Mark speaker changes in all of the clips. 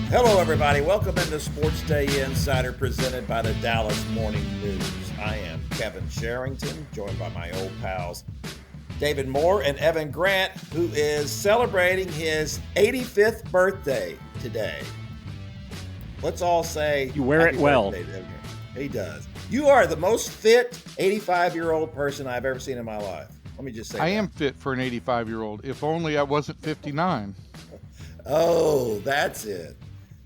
Speaker 1: Hello, everybody. Welcome into SportsDay Insider presented by the Dallas Morning News. I am Kevin Sherrington, joined by my old pals David Moore and Evan Grant, who is celebrating his 85th birthday today. Let's all say
Speaker 2: you wear it well.
Speaker 1: He does. You are the most fit 85-year-old person I've ever seen in my life. Let me just say
Speaker 3: I am fit for an 85-year-old. If only I wasn't 59.
Speaker 1: Oh, that's it.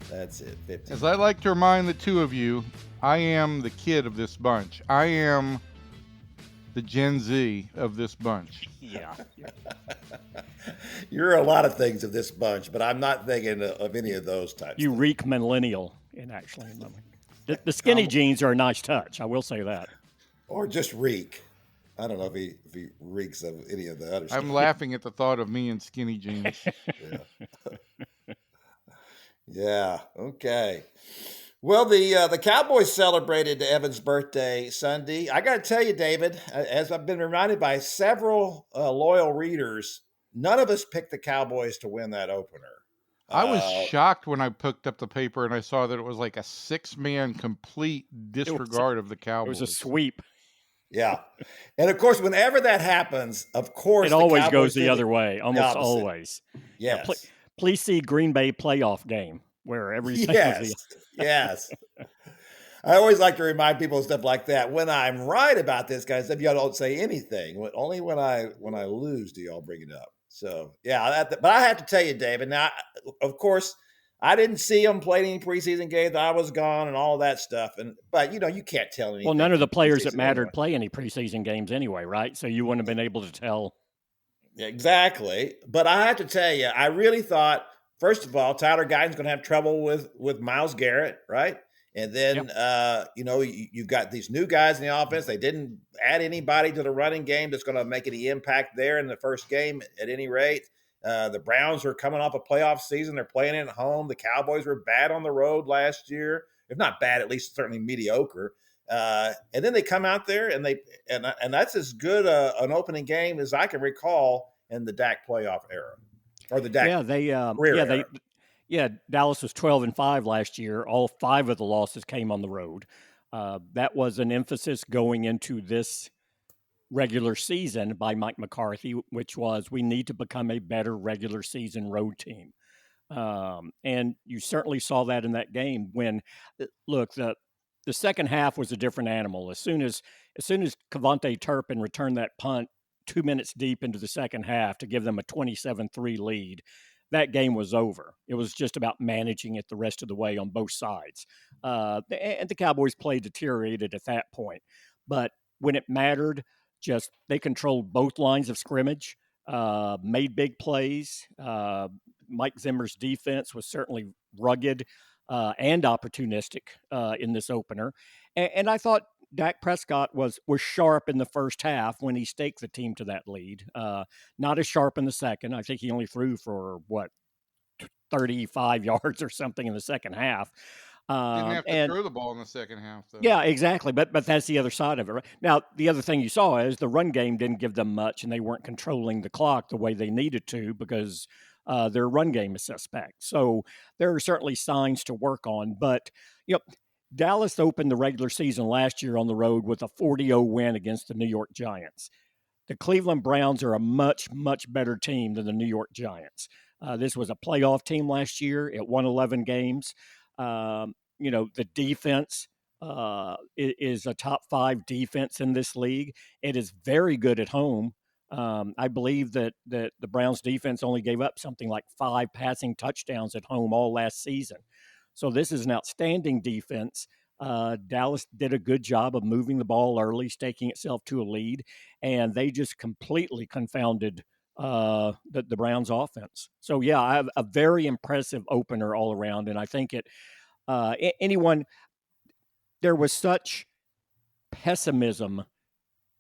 Speaker 1: That's it. 59.
Speaker 3: As I like to remind the two of you, I am the kid of this bunch. I am the Gen Z of this bunch.
Speaker 2: Yeah.
Speaker 1: You're a lot of things of this bunch, but I'm not thinking of any of those types.
Speaker 2: You reek millennial, the skinny jeans are a nice touch. I will say that.
Speaker 1: Or just reek. I don't know if he reeks of any of the other stuff.
Speaker 3: I'm laughing at the thought of me in skinny jeans.
Speaker 1: Yeah. Okay. Well, the Cowboys celebrated Evan's birthday Sunday. I got to tell you, David, as I've been reminded by several loyal readers, none of us picked the Cowboys to win that opener.
Speaker 3: I was shocked when I picked up the paper and I saw that it was like a 6-man complete disregard of the Cowboys.
Speaker 2: It was a sweep.
Speaker 1: Yeah. And of course, whenever that happens, of course,
Speaker 2: it always goes the other way. Almost always.
Speaker 1: Yes.
Speaker 2: Now, please see Green Bay playoff game where everything.
Speaker 1: Yes. I always like to remind people of stuff like that. When I'm right about this, guys, y'all don't say anything. Only when I lose do y'all bring it up. So yeah, but I have to tell you, David. Now, of course, I didn't see them play any preseason games. I was gone and all that stuff. But you can't tell anything.
Speaker 2: Well, none of the players that mattered play any preseason games anyway, right? So you wouldn't have been able to tell.
Speaker 1: Exactly. But I have to tell you, I really thought, first of all, Tyler Guyton's going to have trouble with Myles Garrett, right? And then, you've got these new guys in the offense. They didn't add anybody to the running game that's going to make any impact there in the first game at any rate. The Browns are coming off a playoff season. They're playing at home. The Cowboys were bad on the road last year. If not bad, at least certainly mediocre. And then they come out there and that's as good an opening game as I can recall in the Dak playoff era or the Dak career era.
Speaker 2: Dallas was 12-5 last year. All 5 of the losses came on the road. That was an emphasis going into this regular season by Mike McCarthy, which was we need to become a better regular season road team. And you certainly saw that in that game when, look, the second half was a different animal. As soon as Kevontae Turpin returned that punt 2 minutes deep into the second half to give them a 27-3 lead, that game was over. It was just about managing it the rest of the way on both sides. And the Cowboys play deteriorated at that point. But when it mattered, they controlled both lines of scrimmage, made big plays. Mike Zimmer's defense was certainly rugged and opportunistic in this opener. And I thought Dak Prescott was sharp in the first half when he staked the team to that lead. Not as sharp in the second. I think he only threw for 35 yards or something in the second half.
Speaker 3: Didn't have to throw the ball in the second half, though.
Speaker 2: Yeah, exactly. But that's the other side of it, right? Now, the other thing you saw is the run game didn't give them much, and they weren't controlling the clock the way they needed to because their run game is suspect. So there are certainly signs to work on. But, Dallas opened the regular season last year on the road with a 40-0 win against the New York Giants. The Cleveland Browns are a much, much better team than the New York Giants. This was a playoff team last year. It won 11 games. The defense is a top 5 defense in this league. It is very good at home. I believe that the Browns defense only gave up something like 5 passing touchdowns at home all last season. So this is an outstanding defense. Dallas did a good job of moving the ball early, staking itself to a lead, and they just completely confounded the Browns offense. So, yeah, I have a very impressive opener all around, and I think there was such pessimism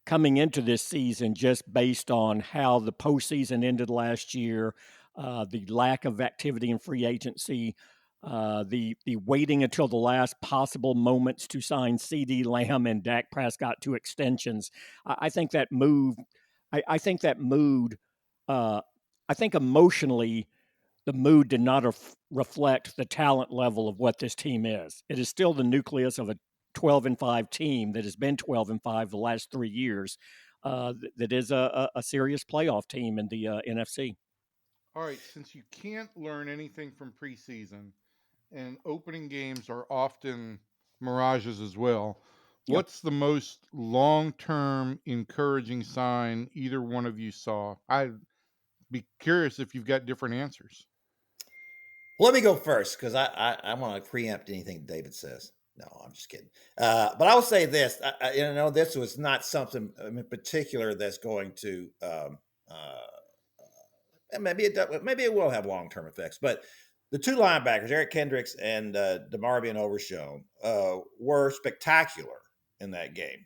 Speaker 2: coming into this season just based on how the postseason ended last year, the lack of activity in free agency, the waiting until the last possible moments to sign CeeDee Lamb and Dak Prescott to extensions. I think that move, I think emotionally the mood did not reflect the talent level of what this team is. It is still the nucleus of a 12-5 team that has been 12-5 the last 3 years. That is a serious playoff team in the NFC.
Speaker 3: All right, since you can't learn anything from preseason, and opening games are often mirages as well,
Speaker 2: Yeah.
Speaker 3: what's the most long-term encouraging sign either one of you saw? I'd be curious if you've got different answers.
Speaker 1: Let me go first because I want to preempt anything David says. No, I'm just kidding. But I will say this: this was not something in particular that's going to, and maybe it will have long term effects. But the two linebackers, Eric Kendricks and DeMarvion Overshown, were spectacular in that game.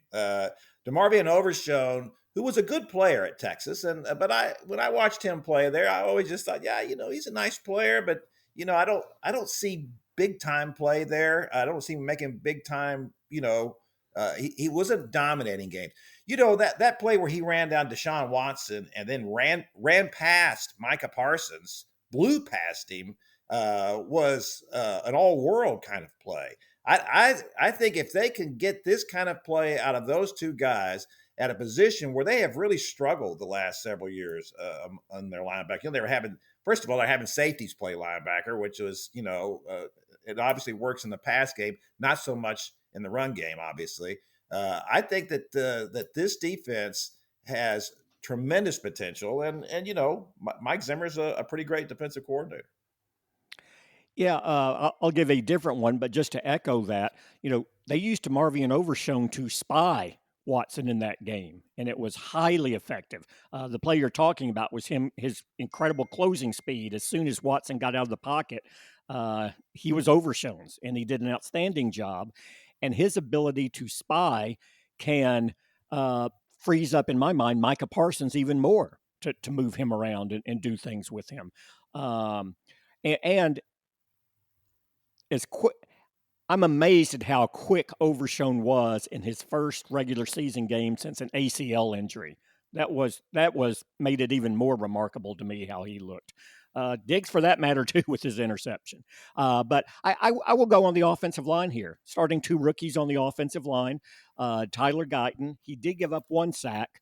Speaker 1: DeMarvion Overshown, who was a good player at Texas, but when I watched him play there, I always just thought, yeah, he's a nice player, but I don't see big time play there. I don't see him making big time. He wasn't dominating games. That play where he ran down Deshaun Watson and then ran past Micah Parsons, blew past him, was an all world kind of play. I think if they can get this kind of play out of those two guys at a position where they have really struggled the last several years on their linebacker, first of all, they're having safeties play linebacker, which was, it obviously works in the pass game, not so much in the run game, obviously. I think that this defense has tremendous potential, and Mike Zimmer's a pretty great defensive coordinator.
Speaker 2: Yeah, I'll give a different one, but just to echo that, they used DeMarvion Overshown to spy Watson in that game, and it was highly effective. The play you're talking about was his incredible closing speed. As soon as Watson got out of the pocket, he was Overshown's, and he did an outstanding job. And his ability to spy can freeze up, in my mind, Micah Parsons even more to move him around and do things with him. And as quick, I'm amazed at how quick Overshown was in his first regular season game since an ACL injury. That was made it even more remarkable to me how he looked. Diggs, for that matter, too, with his interception. But I will go on the offensive line here. Starting two rookies on the offensive line. Tyler Guyton, he did give up one sack.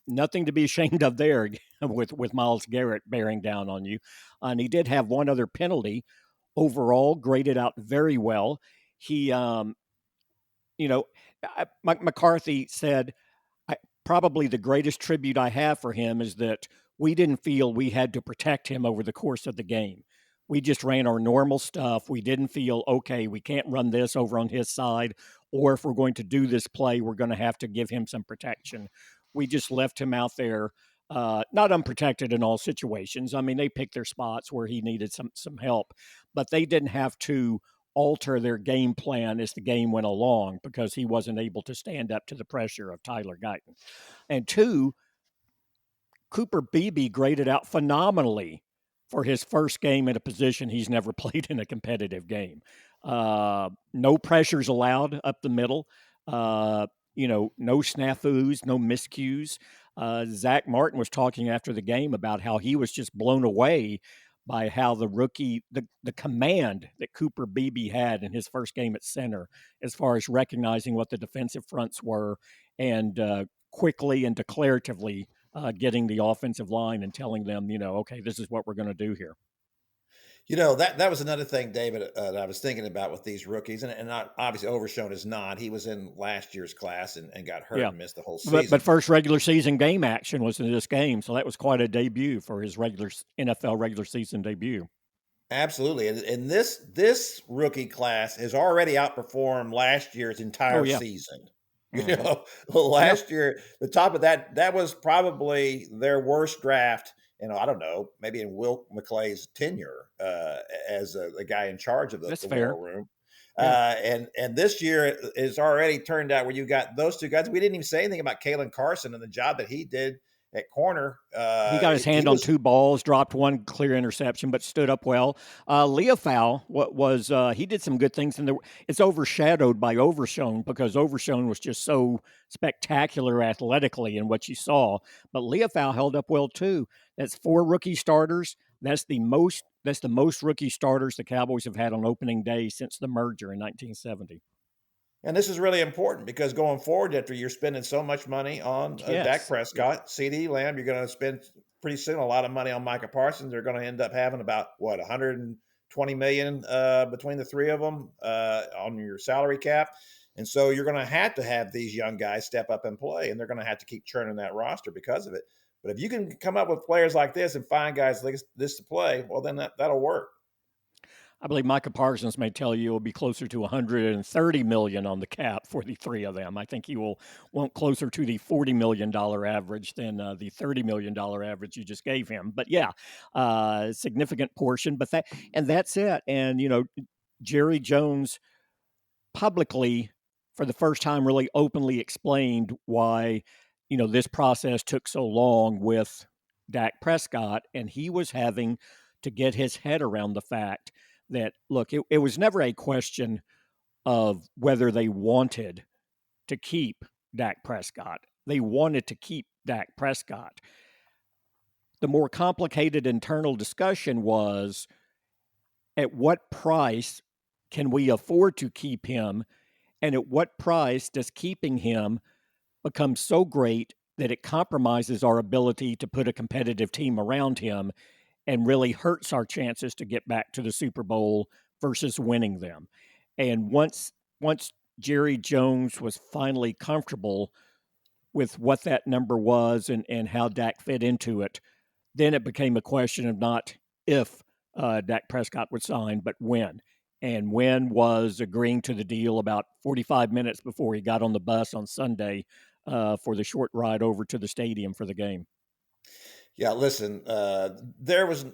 Speaker 2: Nothing to be ashamed of there with Myles Garrett bearing down on you. And he did have one other penalty. Overall, graded out very well. He, Mike McCarthy said, probably the greatest tribute I have for him is that we didn't feel we had to protect him over the course of the game. We just ran our normal stuff. We didn't feel, okay, we can't run this over on his side, or if we're going to do this play, we're going to have to give him some protection. We just left him out there, not unprotected in all situations. I mean, they picked their spots where he needed some help, but they didn't have to alter their game plan as the game went along because he wasn't able to stand up to the pressure of Tyler Guyton. And two, Cooper Beebe graded out phenomenally for his first game in a position he's never played in a competitive game. No pressures allowed up the middle. No snafus, no miscues. Zach Martin was talking after the game about how he was just blown away by how the rookie, the command that Cooper Beebe had in his first game at center, as far as recognizing what the defensive fronts were and quickly and declaratively getting the offensive line and telling them, okay, this is what we're going to do here.
Speaker 1: That was another thing, David, that I was thinking about with these rookies, and not, obviously Overshown is not. He was in last year's class and got hurt and missed the whole season.
Speaker 2: But first regular season game action was in this game, so that was quite a debut for his NFL regular season debut.
Speaker 1: Absolutely, and this rookie class has already outperformed last year's entire season. Last year, the top of that was probably their worst draft. I don't know, maybe in Will McClay's tenure as the guy in charge of the war room. Yeah. And this year is already turned out where you got those two guys. We didn't even say anything about Kalen Carson and the job that he did at corner.
Speaker 2: He got his hand on two balls, dropped one clear interception, but stood up well. Leofau, he did some good things. It's overshadowed by Overshown because Overshown was just so spectacular athletically in what you saw. But Leofau held up well, too. That's 4 rookie starters. That's the most rookie starters the Cowboys have had on opening day since the merger in 1970.
Speaker 1: And this is really important because going forward, after you're spending so much money on Dak
Speaker 2: Yes.
Speaker 1: Prescott, CD Lamb, you're going to spend pretty soon a lot of money on Micah Parsons. They're going to end up having about 120 million between the three of them on your salary cap, and so you're going to have these young guys step up and play, and they're going to have to keep churning that roster because of it. But if you can come up with players like this and find guys like this to play, well, then that'll work.
Speaker 2: I believe Micah Parsons may tell you it will be closer to 130 million on the cap for the three of them. I think he will want closer to the $40 million average than the $30 million average you just gave him. But yeah, significant portion. But that's it. And Jerry Jones publicly, for the first time, really openly explained why this process took so long with Dak Prescott, and he was having to get his head around the fact that, look, it was never a question of whether they wanted to keep Dak Prescott. They wanted to keep Dak Prescott. The more complicated internal discussion was, at what price can we afford to keep him? And at what price does keeping him become so great that it compromises our ability to put a competitive team around him and really hurts our chances to get back to the Super Bowl versus winning them? And once Jerry Jones was finally comfortable with what that number was and how Dak fit into it, then it became a question of not if Dak Prescott would sign, but when. And when was agreeing to the deal about 45 minutes before he got on the bus on Sunday for the short ride over to the stadium for the game.
Speaker 1: Yeah, listen, there was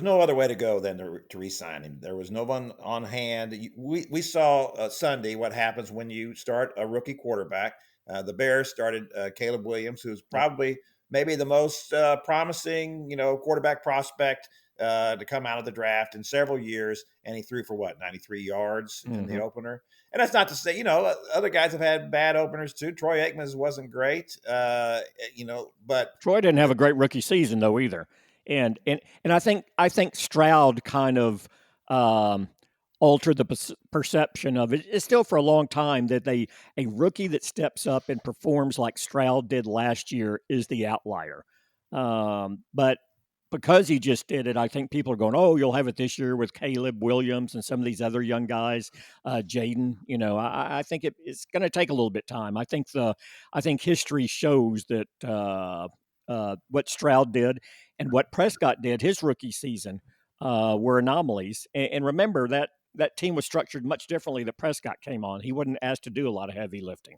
Speaker 1: no other way to go than to re-sign him. There was no one on hand. We saw Sunday what happens when you start a rookie quarterback. The Bears started Caleb Williams, who's probably maybe the most promising, quarterback prospect to come out of the draft in several years, and he threw for 93 yards in the opener. And that's not to say, other guys have had bad openers too. Troy Aikman's wasn't great, but
Speaker 2: Troy didn't have a great rookie season though either. And I think Stroud kind of altered the perception of it. It's still for a long time that a rookie that steps up and performs like Stroud did last year is the outlier. But because he just did it, I think people are going, oh, you'll have it this year with Caleb Williams and some of these other young guys, Jaden. I think it's going to take a little bit of time. I think history shows that what Stroud did and what Prescott did his rookie season were anomalies. And remember that team was structured much differently that Prescott came on. He wasn't asked to do a lot of heavy lifting.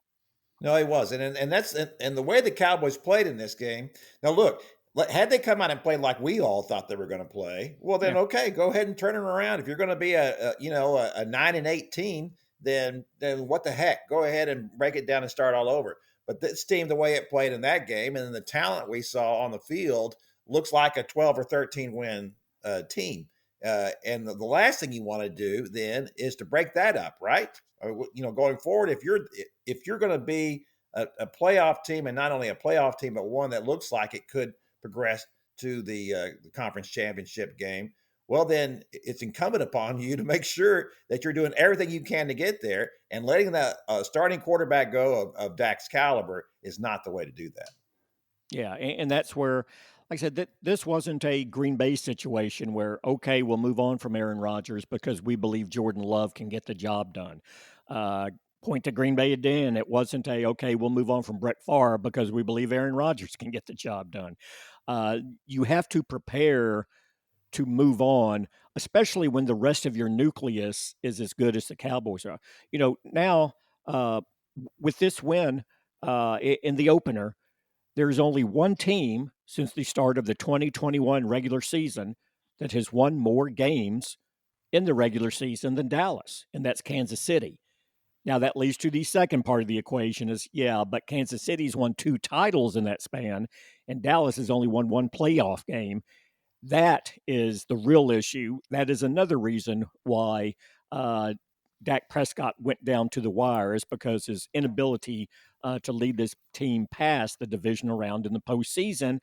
Speaker 1: No, he wasn't, and that's and the way the Cowboys played in this game. Now, look, had they come out and played like we all thought they were going to play, well, then okay, go ahead and turn it around. If you're going to be a 9-8 team, then what the heck? Go ahead and break it down and start all over. But this team, the way it played in that game, and the talent we saw on the field, looks like a 12 or 13 win team. And the last thing you want to do then is to break that up, right? Going forward, if you're going to be a playoff team, and not only a playoff team, but one that looks like it could progress to the conference championship game, well, then it's incumbent upon you to make sure that you're doing everything you can to get there, and letting that starting quarterback go of Dak's caliber is not the way to do that.
Speaker 2: Yeah, and that's where, like I said, that this wasn't a Green Bay situation where, okay, we'll move on from Aaron Rodgers because we believe Jordan Love can get the job done. Point to Green Bay again, it wasn't okay, we'll move on from Brett Favre because we believe Aaron Rodgers can get the job done. You have to prepare to move on, especially when the rest of your nucleus is as good as the Cowboys are. Now with this win in the opener, there's only one team since the start of the 2021 regular season that has won more games in the regular season than Dallas, and that's Kansas City. Now, that leads to the second part of the equation is, but Kansas City's won 2 titles in that span, and Dallas has only won 1 playoff game. That is the real issue. That is another reason why Dak Prescott went down to the wire, is because his inability to lead this team past the divisional round in the postseason.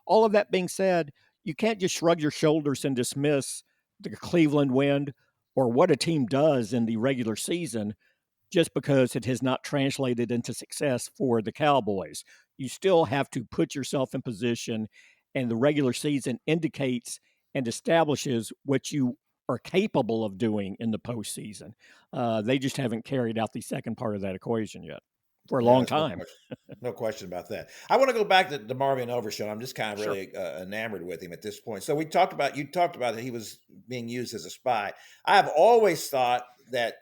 Speaker 2: All of that being said, you can't just shrug your shoulders and dismiss the Cleveland win or what a team does in the regular season just because it has not translated into success for the Cowboys. You still have to put yourself in position, and the regular season indicates and establishes what you are capable of doing in the postseason. They just haven't carried out the second part of that equation yet for a
Speaker 1: Yeah,
Speaker 2: long
Speaker 1: there's no
Speaker 2: time.
Speaker 1: question. No question about that. I want to go back to DeMarvion Overshown. I'm just kind of
Speaker 2: Sure.
Speaker 1: really enamored with him at this point. So you talked about that he was being used as a spy. I've always thought that,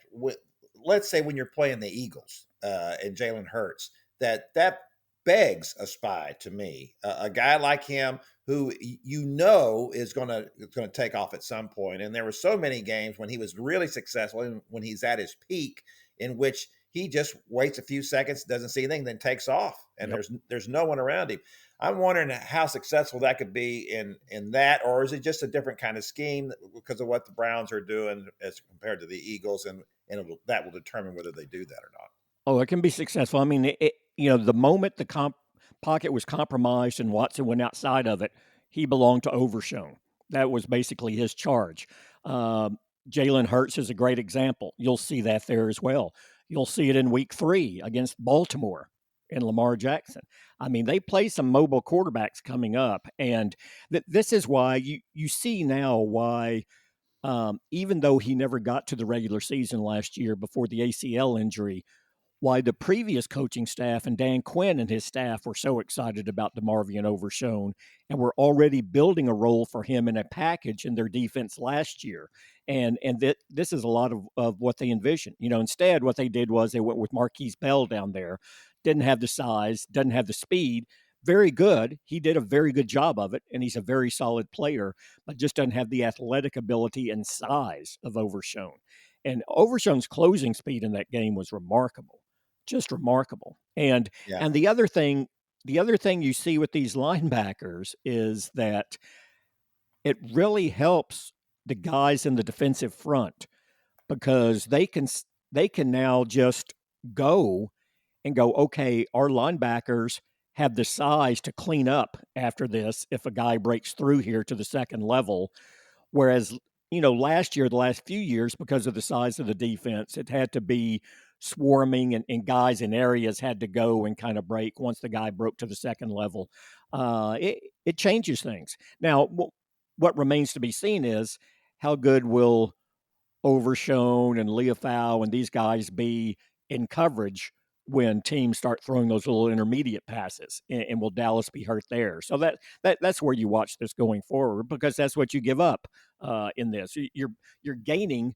Speaker 1: let's say when you're playing the Eagles and Jalen Hurts, that begs a spy to me. A guy like him who is going to take off at some point. And there were so many games when he was really successful and when he's at his peak, in which he just waits a few seconds, doesn't see anything, then takes off, and
Speaker 2: Yep.
Speaker 1: there's no one around him. I'm wondering how successful that could be in that, or is it just a different kind of scheme because of what the Browns are doing as compared to the Eagles, and that will determine whether they do that or not.
Speaker 2: Oh, it can be successful. I mean, the moment the pocket was compromised and Watson went outside of it, he belonged to Overshown. That was basically his charge. Um, Jalen Hurts is a great example. You'll see that there as well. You'll see it in week 3 against Baltimore and Lamar Jackson. I mean, they play some mobile quarterbacks coming up. And this is why you see now why, even though he never got to the regular season last year before the ACL injury, why the previous coaching staff and Dan Quinn and his staff were so excited about DeMarvion Overshown and were already building a role for him in a package in their defense last year. And this is a lot of what they envisioned. Instead, what they did was they went with Marquise Bell down there. Didn't have the size, doesn't have the speed. Very good. He did a very good job of it, and he's a very solid player, but just doesn't have the athletic ability and size of Overshown. And Overshown's closing speed in that game was remarkable, just remarkable. And
Speaker 1: Yeah.
Speaker 2: and the other thing you see with these linebackers is that it really helps the guys in the defensive front because they can now just go and go, okay, our linebackers have the size to clean up after this if a guy breaks through here to the second level. Whereas, last year, the last few years, because of the size of the defense, it had to be swarming and guys in areas had to go and kind of break once the guy broke to the second level. It changes things. Now, what remains to be seen is how good will Overshown and Leofau and these guys be in coverage when teams start throwing those little intermediate passes, and will Dallas be hurt there? So that's where you watch this going forward, because that's what you give up in this. You're gaining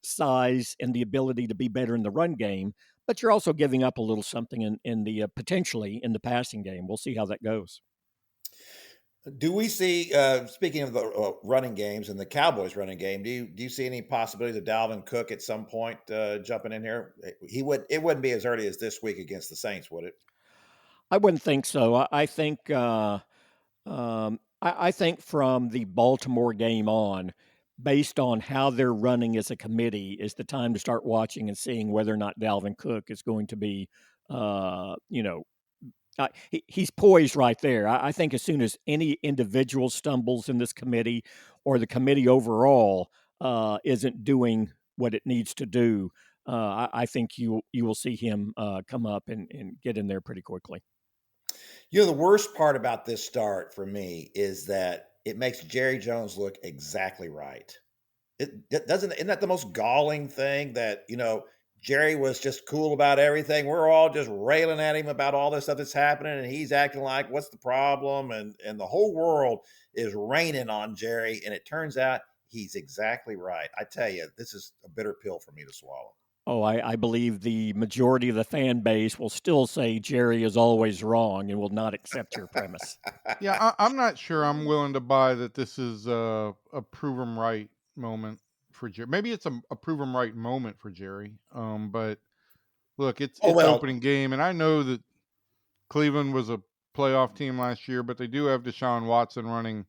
Speaker 2: size and the ability to be better in the run game, but you're also giving up a little something in the potentially in the passing game. We'll see how that goes.
Speaker 1: Do we see, speaking of the running games and the Cowboys running game, do you see any possibility of Dalvin Cook at some point jumping in here? It wouldn't be as early as this week against the Saints, would it?
Speaker 2: I wouldn't think so. I think from the Baltimore game on, based on how they're running as a committee, is the time to start watching and seeing whether or not Dalvin Cook is going to be, uh, you know, he's poised right there. I think as soon as any individual stumbles in this committee, or the committee overall isn't doing what it needs to do, I think you will see him come up and get in there pretty quickly.
Speaker 1: The worst part about this start for me is that it makes Jerry Jones look exactly right. It doesn't, isn't that the most galling thing that, Jerry was just cool about everything. We're all just railing at him about all this stuff that's happening, and he's acting like, what's the problem? And the whole world is raining on Jerry, and it turns out he's exactly right. I tell you, this is a bitter pill for me to swallow.
Speaker 2: Oh, I believe the majority of the fan base will still say Jerry is always wrong and will not accept your premise.
Speaker 3: Yeah, I'm not sure I'm willing to buy that this is a prove 'em right moment for Jerry. Maybe it's a prove 'em right moment for Jerry. But look, it's
Speaker 1: Oh,
Speaker 3: it's
Speaker 1: well,
Speaker 3: opening game, and I know that Cleveland was a playoff team last year, but they do have Deshaun Watson running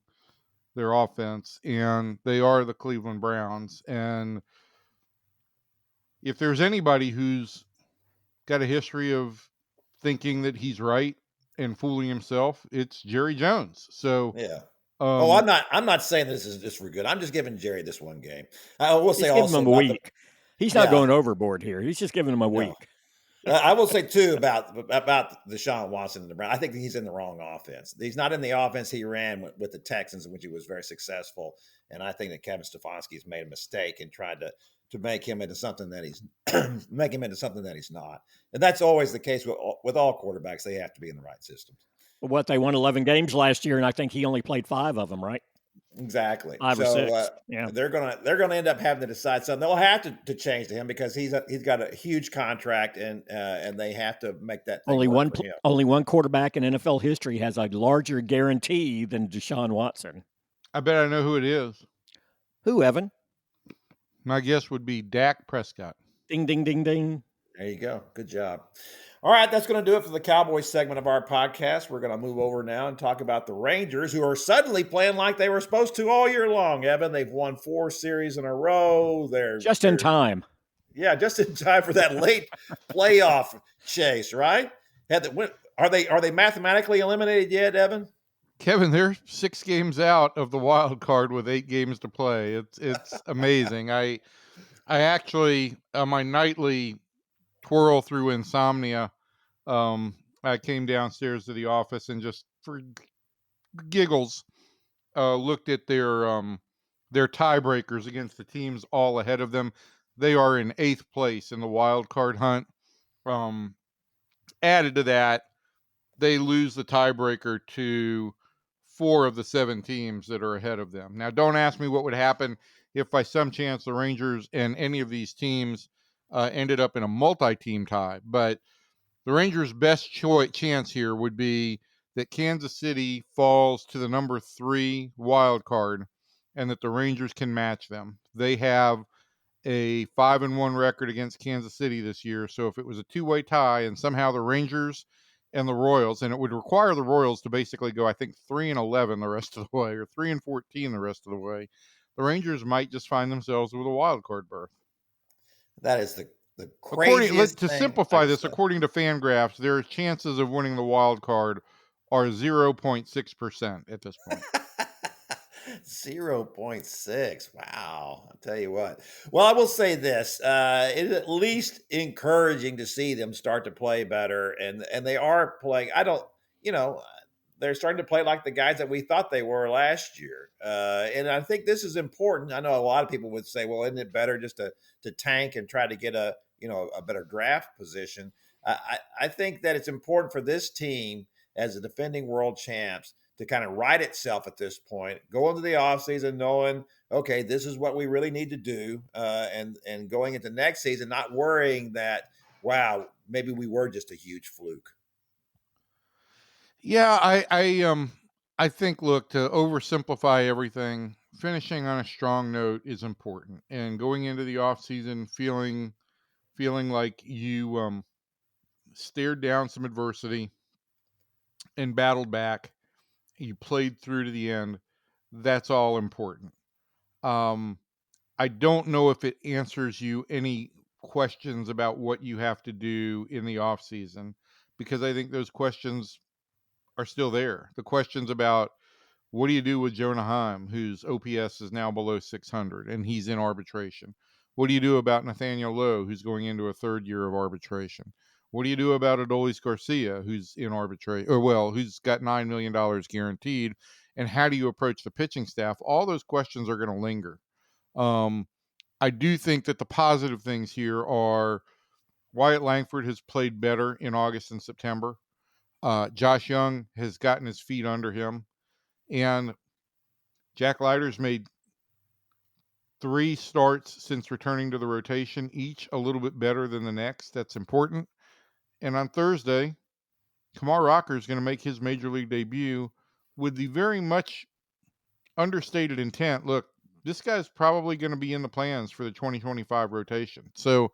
Speaker 3: their offense, and they are the Cleveland Browns. And if there's anybody who's got a history of thinking that he's right and fooling himself, it's Jerry Jones. So
Speaker 1: yeah. I'm not saying this is just for good. I'm just giving Jerry this one game. I will say
Speaker 2: He's giving
Speaker 1: also
Speaker 2: him a
Speaker 1: about
Speaker 2: week. He's not
Speaker 1: yeah,
Speaker 2: going overboard here. He's just giving him a
Speaker 1: no.
Speaker 2: week.
Speaker 1: I will say too about Deshaun Watson and the Browns. I think he's in the wrong offense. He's not in the offense he ran with the Texans, in which he was very successful. And I think that Kevin Stefanski has made a mistake and tried to make him into something that he's make him into something that he's not. And that's always the case with all quarterbacks. They have to be in the right system.
Speaker 2: What, they won 11 games last year, and I think he only played 5 of them, right?
Speaker 1: Exactly.
Speaker 2: 5 or
Speaker 1: So
Speaker 2: 6. Yeah.
Speaker 1: they're gonna end up having to decide something. They'll have to change to him because he's got a huge contract and they have to make that thing work for him.
Speaker 2: Only one quarterback in NFL history has a larger guarantee than Deshaun Watson.
Speaker 3: I bet I know who it is.
Speaker 2: Who, Evan?
Speaker 3: My guess would be Dak Prescott.
Speaker 2: Ding, ding, ding, ding.
Speaker 1: There you go. Good job. All right, that's going to do it for the Cowboys segment of our podcast. We're going to move over now and talk about the Rangers, who are suddenly playing like they were supposed to all year long. Evan, they've won 4 series in a row. They're
Speaker 2: in time.
Speaker 1: Yeah, just in time for that late playoff chase, right? Are they mathematically eliminated yet, Evan?
Speaker 3: Kevin, they're 6 games out of the wild card with 8 games to play. It's amazing. I actually on my nightly twirl through insomnia, I came downstairs to the office and just for giggles looked at their tiebreakers against the teams all ahead of them. They are in 8th place in the wild card hunt. Added to that, they lose the tiebreaker to 4 of the 7 teams that are ahead of them. Now, don't ask me what would happen if by some chance the Rangers and any of these teams ended up in a multi-team tie. But the Rangers' best chance here would be that Kansas City falls to the number 3 wild card and that the Rangers can match them. They have a 5-1 record against Kansas City this year. So if it was a 2-way tie and somehow the Rangers and the Royals, and it would require the Royals to basically go, I think, 3-11 the rest of the way, or 3-14 the rest of the way, the Rangers might just find themselves with a wild card berth.
Speaker 1: That is the craziest
Speaker 3: to
Speaker 1: thing
Speaker 3: simplify this, according to Fangraphs, their chances of winning the wild card are 0.6% at this point.
Speaker 1: 0.6. Wow. I'll tell you what. Well, I will say this. It is at least encouraging to see them start to play better. And they are playing. They're starting to play like the guys that we thought they were last year. And I think this is important. I know a lot of people would say, well, isn't it better just to tank and try to get a better draft position? I think that it's important for this team as the defending world champs to kind of right itself at this point, go into the offseason knowing, okay, this is what we really need to do, and going into next season, not worrying that, wow, maybe we were just a huge fluke.
Speaker 3: Yeah, I think, look, to oversimplify everything, finishing on a strong note is important, and going into the offseason feeling like you stared down some adversity and battled back. You played through to the end. That's all important. I don't know if it answers you any questions about what you have to do in the off season, because I think those questions are still there. The questions about what do you do with Jonah Heim, whose OPS is now below 600 and he's in arbitration? What do you do about Nathaniel Lowe, who's going into a 3rd year of arbitration? What do you do about Adolis Garcia, who's in arbitration, who's got $9 million guaranteed? And how do you approach the pitching staff? All those questions are going to linger. I do think that the positive things here are Wyatt Langford has played better in August and September. Josh Young has gotten his feet under him. And Jack Leiter's made 3 starts since returning to the rotation, each a little bit better than the next. That's important. And on Thursday, Kumar Rocker is going to make his major league debut with the very much understated intent. Look, this guy's probably going to be in the plans for the 2025 rotation. So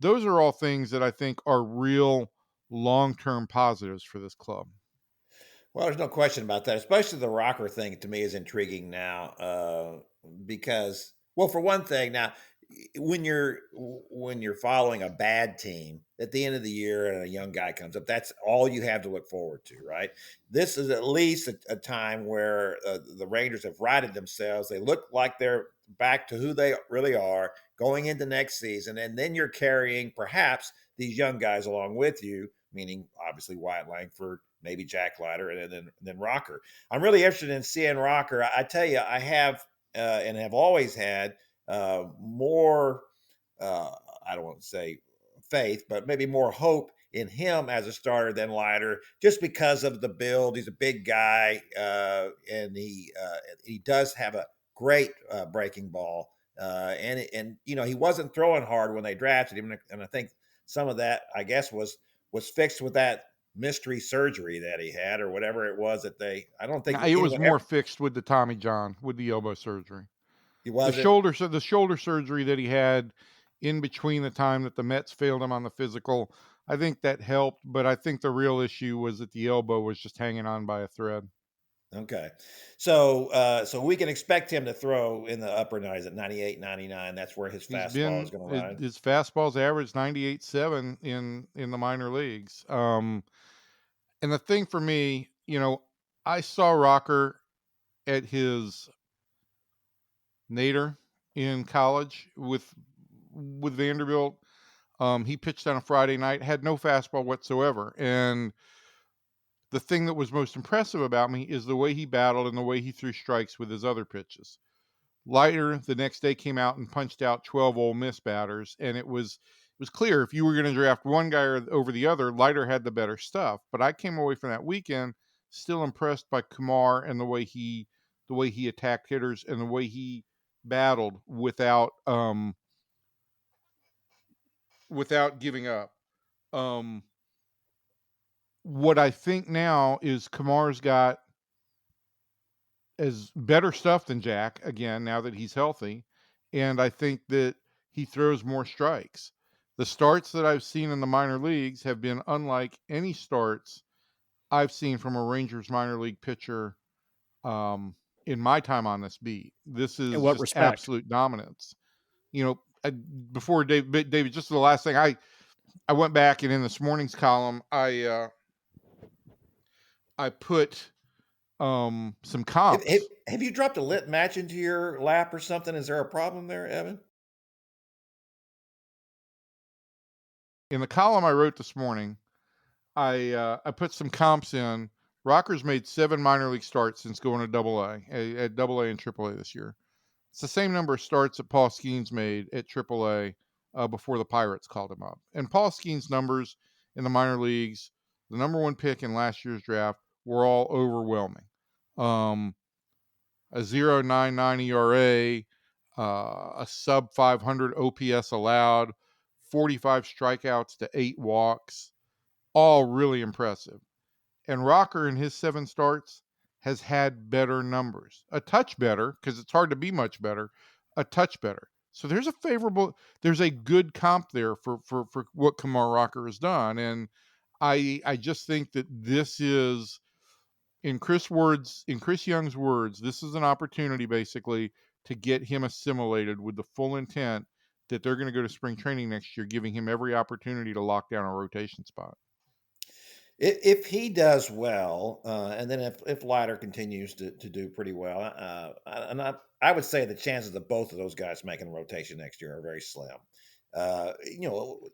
Speaker 3: those are all things that I think are real long-term positives for this club.
Speaker 1: Well, there's no question about that, especially the Rocker thing to me is intriguing now because, well, for one thing, now when you're following a bad team at the end of the year and a young guy comes up, that's all you have to look forward to, right? This is at least a time where the Rangers have righted themselves. They look like they're back to who they really are going into next season, and then you're carrying perhaps these young guys along with you, meaning obviously Wyatt Langford, maybe Jack Leiter, and then Rocker. I'm really interested in seeing Rocker. I tell you, I have and have always had more, uh, I don't want to say faith, but maybe more hope in him as a starter than Leiter, just because of the build. He's a big guy, and he does have a great breaking ball, and he wasn't throwing hard when they drafted him, and I think some of that, I guess, was fixed with that mystery surgery that he had or whatever it was that they. I don't think
Speaker 3: Now, it was
Speaker 1: anyone
Speaker 3: more
Speaker 1: ever.
Speaker 3: fixed with the Tommy John, with the elbow surgery.
Speaker 1: He
Speaker 3: The
Speaker 1: wasn't.
Speaker 3: shoulder surgery that he had in between the time that the Mets failed him on the physical, I think that helped, but I think the real issue was that the elbow was just hanging on by a thread.
Speaker 1: Okay. So we can expect him to throw in the upper 90s at 98, 99. That's where his fastball is going to ride.
Speaker 3: His fastball's averaged 98.7 in the minor leagues. And the thing for me, I saw Rocker at his nadir in college with Vanderbilt. He pitched on a Friday night, had no fastball whatsoever. And the thing that was most impressive about me is the way he battled and the way he threw strikes with his other pitches. Leiter the next day came out and punched out 12 Ole Miss batters, and it was clear if you were going to draft one guy over the other, Leiter had the better stuff. But I came away from that weekend still impressed by Kumar and the way he attacked hitters and the way he battled without giving up. What I think now is Kumar's got as better stuff than Jack again now that he's healthy, and I think that he throws more strikes. The starts that I've seen in the minor leagues have been unlike any starts I've seen from a Rangers minor league pitcher in my time on this beat. This
Speaker 2: In
Speaker 3: is
Speaker 2: what
Speaker 3: just
Speaker 2: respect?
Speaker 3: absolute dominance. Before David, just the last thing, I went back and in this morning's column, I put some comps.
Speaker 1: Have you dropped a lit match into your lap or something? Is there a problem there, Evan?
Speaker 3: In the column I wrote this morning, I put some comps in. Rocker's made 7 minor league starts since going to AA, at AA and AAA this year. It's the same number of starts that Paul Skeens made at AAA before the Pirates called him up. And Paul Skeens' numbers in the minor leagues, the number 1 pick in last year's draft, were all overwhelming. A 0.99 ERA, a sub 500 OPS allowed, 45 strikeouts to 8 walks, all really impressive. And Rocker in his 7 starts has had better numbers, a touch better, because it's hard to be much better, a touch better. So there's a good comp there for what Kumar Rocker has done. And I just think that this is, in Chris Young's words, this is an opportunity basically to get him assimilated with the full intent that they're going to go to spring training next year, giving him every opportunity to lock down a rotation spot.
Speaker 1: If he does well, and then if Leiter continues to do pretty well, I would say the chances of both of those guys making the rotation next year are very slim.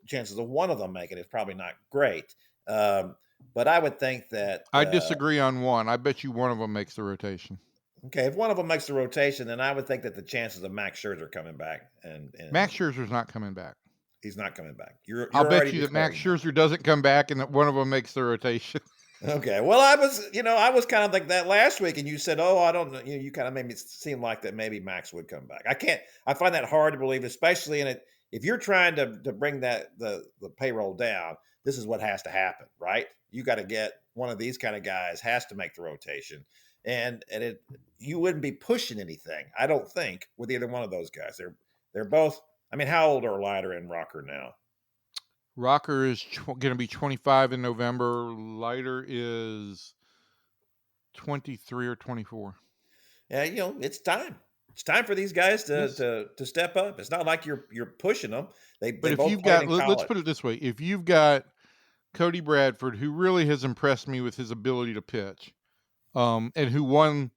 Speaker 1: Chances of one of them making it is probably not great. But I would think that
Speaker 3: I disagree on one. I bet you one of them makes the rotation.
Speaker 1: okay, if one of them makes the rotation, then I would think that the chances of Max Scherzer coming back and
Speaker 3: Max Scherzer's not coming back.
Speaker 1: he's not coming back. You're
Speaker 3: I'll bet
Speaker 1: already
Speaker 3: you that Max
Speaker 1: declaring
Speaker 3: Scherzer doesn't come back and that one of them makes the rotation.
Speaker 1: okay. Well, I was kind of like that last week, and you said, "Oh, I don't know." You kind of made me seem like that maybe Max would come back. I find that hard to believe, especially in it. If you're trying to bring the payroll down, this is what has to happen, right? You got to get one of these kind of guys has to make the rotation, and you wouldn't be pushing anything, I don't think, with either one of those guys. They're both. I mean, how old are Leiter and Rocker now?
Speaker 3: Rocker is going to be 25 in November. Leiter is 23 or 24.
Speaker 1: Yeah, it's time. It's time for these guys
Speaker 3: Yes.
Speaker 1: to step up. It's not like you're pushing them. They
Speaker 3: But if
Speaker 1: both
Speaker 3: you've
Speaker 1: played
Speaker 3: got,
Speaker 1: in
Speaker 3: let's
Speaker 1: college.
Speaker 3: put it this way: if you've got Cody Bradford, who really has impressed me with his ability to pitch, and who won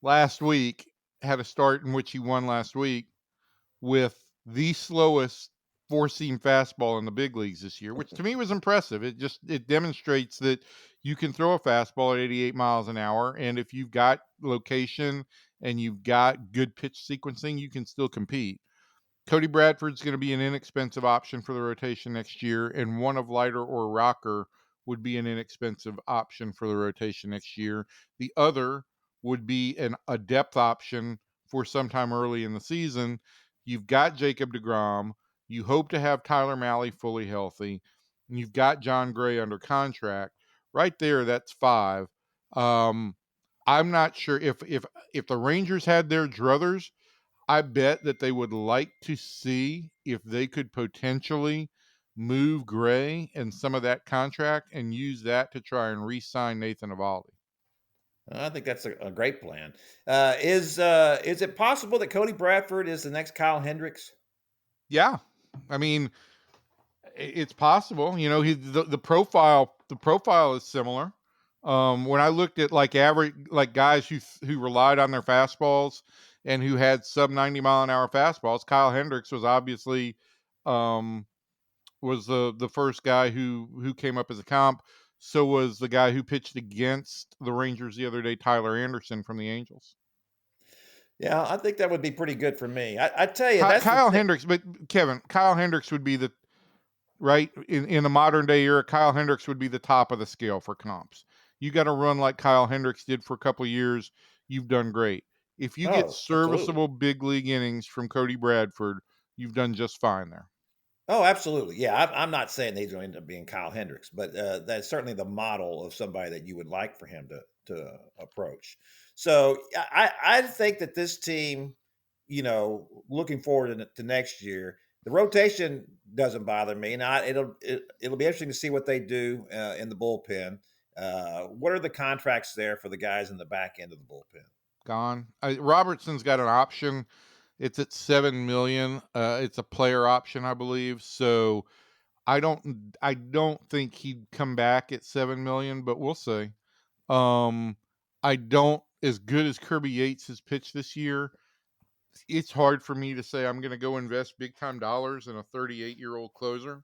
Speaker 3: last week, had a start in which he won last week with the slowest four-seam fastball in the big leagues this year, which to me was impressive. It demonstrates that you can throw a fastball at 88 miles an hour, and if you've got location and you've got good pitch sequencing, you can still compete. Cody Bradford's going to be an inexpensive option for the rotation next year, and one of Leiter or Rocker would be an inexpensive option for the rotation next year. The other would be a depth option for sometime early in the season. You've got Jacob deGrom. You hope to have Tyler Mahle fully healthy. And you've got John Gray under contract. Right there, that's 5. I'm not sure if the Rangers had their druthers, I bet that they would like to see if they could potentially move Gray and some of that contract and use that to try and re-sign Nathan Eovaldi.
Speaker 1: I think that's a great plan. Is it possible that Cody Bradford is the next Kyle Hendricks?
Speaker 3: Yeah, I mean, it's possible. You know, the profile is similar. When I looked at like average, like guys who relied on their fastballs and who had sub 90 mile an hour fastballs, Kyle Hendricks was obviously was the first guy who came up as a comp. So was the guy who pitched against the Rangers the other day, Tyler Anderson from the Angels.
Speaker 1: Yeah, I think that would be pretty good for me. I tell you, that's the
Speaker 3: Kyle
Speaker 1: thing.
Speaker 3: Hendricks, but Kevin, Kyle Hendricks would be the right in the modern day era. Kyle Hendricks would be the top of the scale for comps. You got to run like Kyle Hendricks did for a couple of years. You've done great. If you get
Speaker 1: Oh, absolutely.
Speaker 3: serviceable big league innings from Cody Bradford, you've done just fine there.
Speaker 1: Oh, absolutely. Yeah, I'm not saying that he's going to end up being Kyle Hendricks, but that's certainly the model of somebody that you would like for him to approach. So I think that this team, looking forward to next year, the rotation doesn't bother me. Now it'll be interesting to see what they do in the bullpen. What are the contracts there for the guys in the back end of the bullpen?
Speaker 3: Gone. Robertson's got an option. It's at $7 million. It's a player option, I believe. So I don't think he'd come back at $7 million, but we'll see. I don't, as good as Kirby Yates has pitched this year, it's hard for me to say I'm going to go invest big time dollars in a 38-year-old closer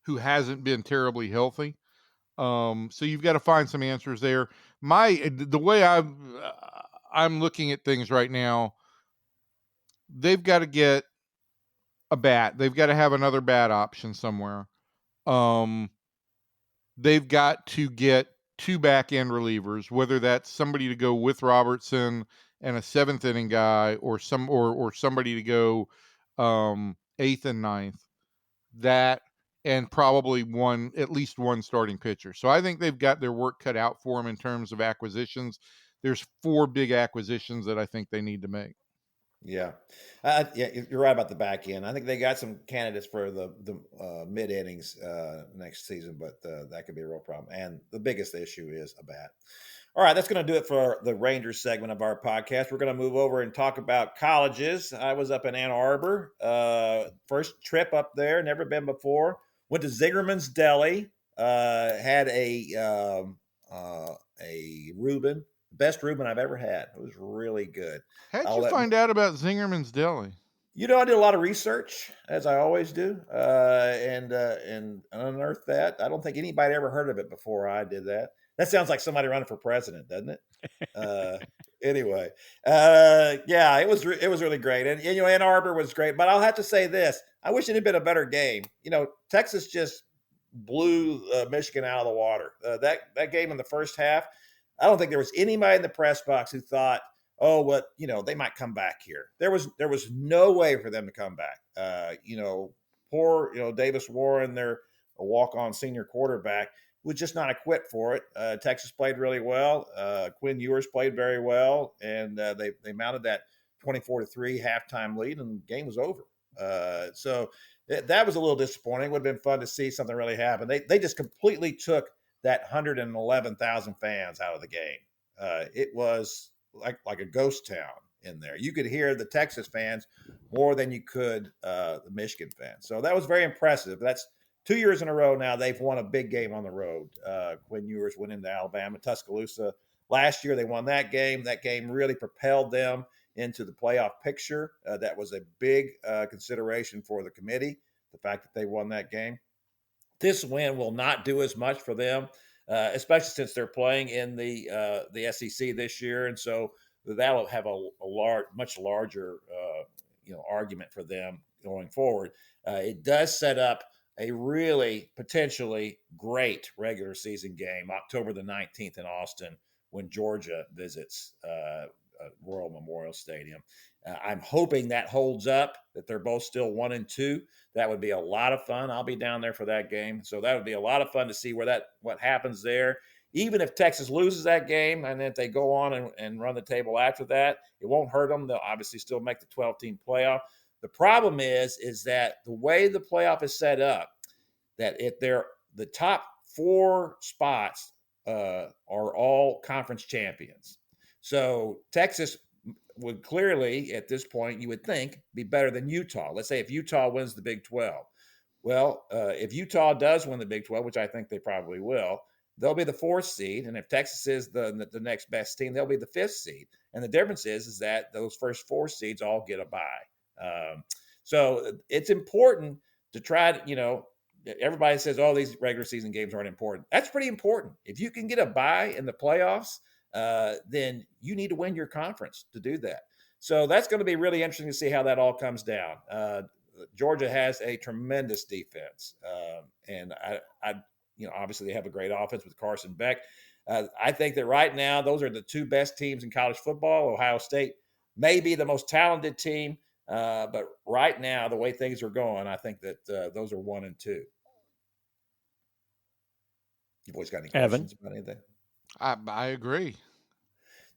Speaker 3: who hasn't been terribly healthy. So you've got to find some answers there. The way I'm looking at things right now, they've got to get a bat. They've got to have another bat option somewhere. They've got to get 2 back end relievers, whether that's somebody to go with Robertson and a 7th inning guy, or somebody to go 8th and 9th. That, and probably at least one starting pitcher. So I think they've got their work cut out for them in terms of acquisitions. There's 4 big acquisitions that I think they need to make.
Speaker 1: Yeah, yeah, you're right about the back end. I think they got some candidates for the mid innings next season, but that could be a real problem. And the biggest issue is a bat. All right, that's going to do it for the Rangers segment of our podcast. We're going to move over and talk about colleges. I was up in Ann Arbor, first trip up there, never been before. Went to Zingerman's Deli, had a Reuben. Best Reuben I've ever had. It was really good.
Speaker 3: How'd you find out about Zingerman's Deli?
Speaker 1: I did a lot of research, as I always do, and unearthed that. I don't think anybody ever heard of it before I did that. That sounds like somebody running for president, doesn't it? Anyway, yeah, it was really great, and Ann Arbor was great. But I'll have to say this: I wish it had been a better game. Texas just blew Michigan out of the water. That game in the first half, I don't think there was anybody in the press box who thought, oh, they might come back here. There was no way for them to come back. Poor, Davis Warren, their walk-on senior quarterback, was just not equipped for it. Texas played really well. Quinn Ewers played very well, and they mounted that 24-3 halftime lead, and the game was over. So that was a little disappointing. It would have been fun to see something really happen. They just completely took that 111,000 fans out of the game. It was like a ghost town. in there. You could hear the Texas fans more than you could the Michigan fans. So that was very impressive. That's 2 years in a row now they've won a big game on the road. Quinn Ewers went into Alabama, Tuscaloosa. Last year they won that game. That game really propelled them into the playoff picture. That was a big consideration for the committee, the fact that they won that game. This win will not do as much for them, especially since they're playing in the SEC this year, and so that'll have a much larger argument for them going forward. It does set up a really potentially great regular season game, October the 19th in Austin, when Georgia visits Royal Memorial Stadium. I'm hoping that holds up, that they're both still 1-2. That would be a lot of fun. I'll be down there for that game. So that would be a lot of fun to see what happens there. Even if Texas loses that game, and if they go on and run the table after that, it won't hurt them. They'll obviously still make the 12-team playoff. The problem is that the way the playoff is set up, that if they're the top 4 spots are all conference champions. So Texas would clearly, at this point, you would think, be better than Utah. Let's say if Utah wins the Big 12. Well, if Utah does win the Big 12, which I think they probably will, they'll be the 4th seed. And if Texas is the next best team, they'll be the 5th seed. And the difference is that those first 4 seeds all get a bye. So it's important to try to, everybody says, oh, these regular season games aren't important. That's pretty important. If you can get a bye in the playoffs, then you need to win your conference to do that. So that's going to be really interesting to see how that all comes down. Georgia has a tremendous defense, and I obviously they have a great offense with Carson Beck. I think that right now those are the 2 best teams in college football. Ohio State may be the most talented team, but right now the way things are going, I think that those are 1 and 2. You boys got any questions about anything?
Speaker 3: I agree.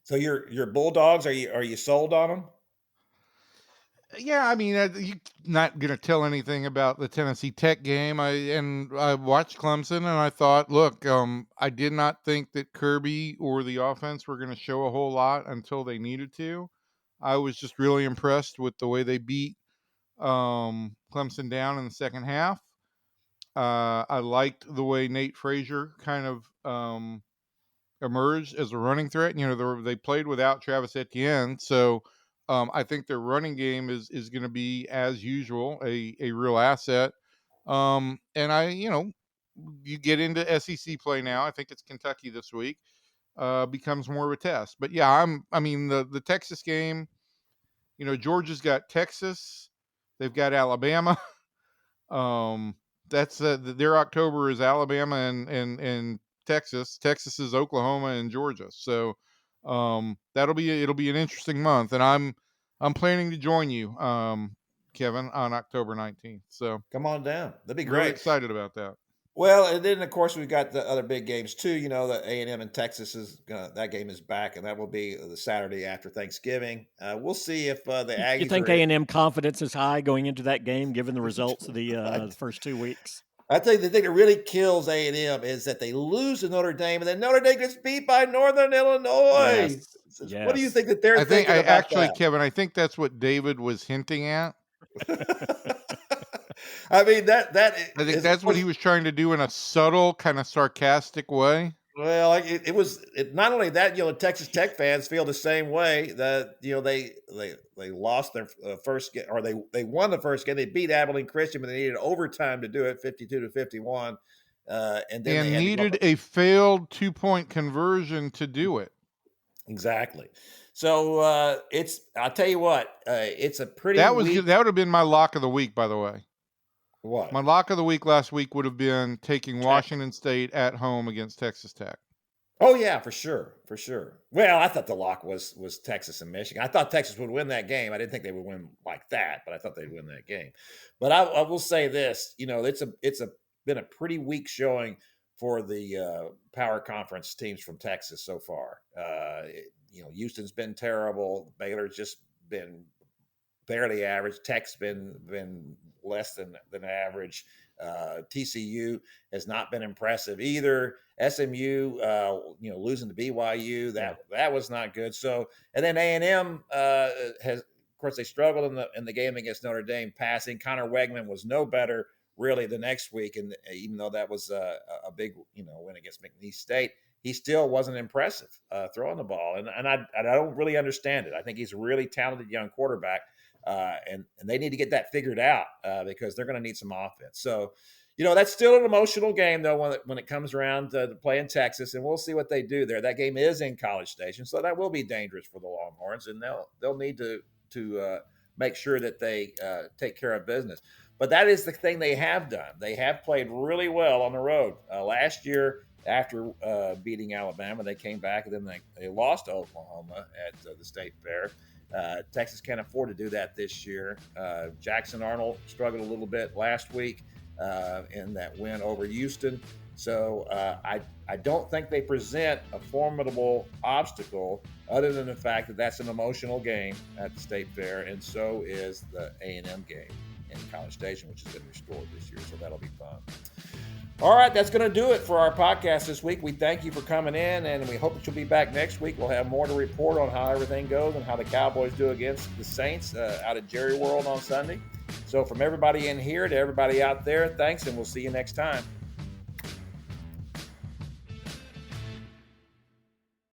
Speaker 1: So your Bulldogs, are you sold on them?
Speaker 3: Yeah, I mean, you're not going to tell anything about the Tennessee Tech game. I watched Clemson, and I thought, look, I did not think that Kirby or the offense were going to show a whole lot until they needed to. I was just really impressed with the way they beat Clemson down in the second half. I liked the way Nate Frazier kind of emerged as a running threat. They played without Travis Etienne, so I think their running game is going to be, as usual, a real asset. And you get into SEC play now. I think it's Kentucky this week. Becomes more of a test. But yeah, the Texas game. Georgia's got Texas. They've got Alabama. That's their October is Alabama and Texas. Texas is Oklahoma and Georgia. So it'll be an interesting month, and I'm planning to join you, Kevin, on October 19th. So
Speaker 1: come on down. That'd be
Speaker 3: really
Speaker 1: great.
Speaker 3: Excited about that.
Speaker 1: Well, and then of course we've got the other big games too. The A&M and Texas that game is back, and that will be the Saturday after Thanksgiving. We'll see if the Aggies.
Speaker 2: You think A&M confidence is high going into that game, given the results of the first 2 weeks?
Speaker 1: I think the thing that really kills A&M is that they lose to Notre Dame, and then Notre Dame gets beat by Northern Illinois.
Speaker 2: Yes.
Speaker 1: What do you think that they're thinking about
Speaker 3: actually,
Speaker 1: that?
Speaker 3: Kevin, I think that's what David was hinting at.
Speaker 1: I mean, I
Speaker 3: think that's what he was trying to do in a subtle, kind of sarcastic way.
Speaker 1: Well, it was not only that, Texas Tech fans feel the same way that, they lost their first game, or they won the first game. They beat Abilene Christian, but they needed overtime to do it, 52-51. And then they
Speaker 3: needed a failed 2-point conversion to do it.
Speaker 1: Exactly. So I'll tell you what, it's a pretty.
Speaker 3: That would have been my lock of the week, by the way.
Speaker 1: What?
Speaker 3: My lock of the week last week would have been taking Washington State at home against Texas Tech.
Speaker 1: Oh yeah, for sure. Well, I thought the lock was Texas and Michigan. I thought Texas would win that game. I didn't think they would win like that, but I thought they'd win that game. But I will say this, it's been a pretty weak showing for the power conference teams from Texas so far. Houston's been terrible. Baylor's just been barely average. Tech's been less than average. TCU has not been impressive either. SMU, losing to BYU, that was not good. So, and then A&M has, of course, they struggled in the game against Notre Dame passing. Connor Wegman was no better really the next week, and even though that was a big win against McNeese State, he still wasn't impressive throwing the ball, and I don't really understand it. I think he's a really talented young quarterback, and they need to get that figured out because they're going to need some offense. So, that's still an emotional game though when it comes around to play in Texas, and we'll see what they do there. That game is in College Station, so that will be dangerous for the Longhorns, and they'll need to make sure that they take care of business. But that is the thing they have done. They have played really well on the road. Last year, after beating Alabama, they came back and then they lost to Oklahoma at the State Fair. Texas can't afford to do that this year. Jackson Arnold struggled a little bit last week in that win over Houston. So I don't think they present a formidable obstacle other than the fact that that's an emotional game at the State Fair, and so is the A&M game in College Station, which has been restored this year, so that'll be fun. All right, that's going to do it for our podcast this week. We thank you for coming in, and we hope that you'll be back next week. We'll have more to report on how everything goes and how the Cowboys do against the Saints out at Jerry World on Sunday. So from everybody in here to everybody out there, thanks, and we'll see you next time.